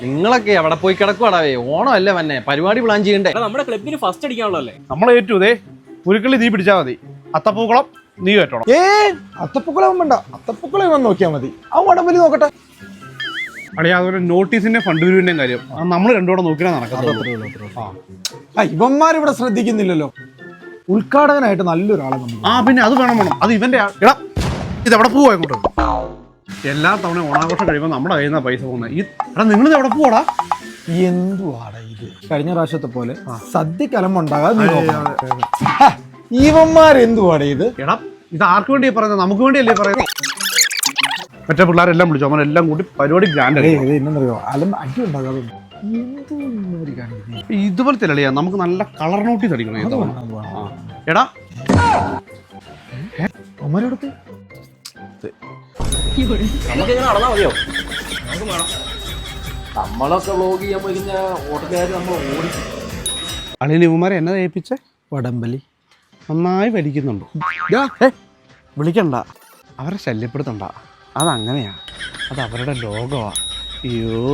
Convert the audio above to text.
നിങ്ങളൊക്കെ എവിടെ പോയി കിടക്കുവാടാവേ? ഓണം അല്ലേ വന്നെ, പരിപാടി പ്ലാൻ ചെയ്യണ്ടേ? നമ്മുടെ ക്ലബിന് ഫസ്റ്റ് അടിക്കാനുള്ളതല്ലേ? നമ്മൾ ഏറ്റു ഇതേ ഉരുക്കളി നീ പിടിച്ചാൽ മതി, അത്തപ്പൂക്കളം നീ കയറ്റണം. അത്തപ്പൂക്കളം വേണ്ട, അത്തപ്പൂക്കളം വന്ന് നോക്കിയാൽ മതി. ആ വടംവലി നോക്കട്ടെ. അളിയാ അതുപോലെ നോട്ടീസിന്റെ ഫണ്ട് പിരിവിന്റെയും കാര്യം നമ്മൾ രണ്ടുകൂടെ നോക്കിയാൽ നടക്കത്തുള്ളൂ. ഇവന്മാരിവിടെ ശ്രദ്ധിക്കുന്നില്ലല്ലോ. ഉദ്ഘാടകനായിട്ട് നല്ലൊരാളെ നമ്മൾ പിന്നെ അത് വേണം. അത് ഇവന്റെ ഇടാ. ഇതെവിടെ പോവാ അങ്ങോട്ട്? എല്ലാ തവണ ഓണാഘോഷം കഴിയുമ്പോൾ നമ്മുടെ കയ്യിൽ നിന്നാ പൈസ പോകുന്നത്. നിങ്ങളിത് എവിടെ പോവാടാ? എന്തുവാടാ ഇത്? കഴിഞ്ഞ പ്രാവശ്യത്തെ പോലെ സദ്യ കലമുണ്ടാകാതെ നീ നോക്കണം. ഇവന്മാരെന്തുവാടാ ഇത്? എടാ ഇത് ആർക്ക് വേണ്ടിയാ പറയുന്നത്? നമുക്ക് വേണ്ടിയല്ലേ പറയുന്നത്? മറ്റേ പിള്ളേരെല്ലാം വിളിച്ചു, അവനെല്ലാം കൂടി പരിപാടി ഗ്രാൻഡ് എന്നറിയോ, അലം അടി ഉണ്ടാകാതെ ഇതുപോലത്തെ അളിയാ നമുക്ക് നല്ല കളർ നോട്ടീസ് അടിക്കണം. എടാ അമ്മരോടത്ത് നമുക്കിങ്ങനെ നടന്നാ മതിയോ? നമുക്ക് വേണം. നമ്മളൊക്കെ വ്ലോഗ് ചെയ്യാൻ പോയി കഴിഞ്ഞാൽ ഓട്ടക്കാർ നമ്മൾ ഓടി. അളിയൻ ഇവന്മാരെ എന്നെ ഏൽപ്പിച്ചേ വടംവലി നന്നായി വലിക്കുന്നുണ്ട്. വിളിക്കണ്ട, അവരെ ശല്യപ്പെടുത്തണ്ട. അതങ്ങനെയാ, അത് അവരുടെ ലോകമാ. അയ്യോ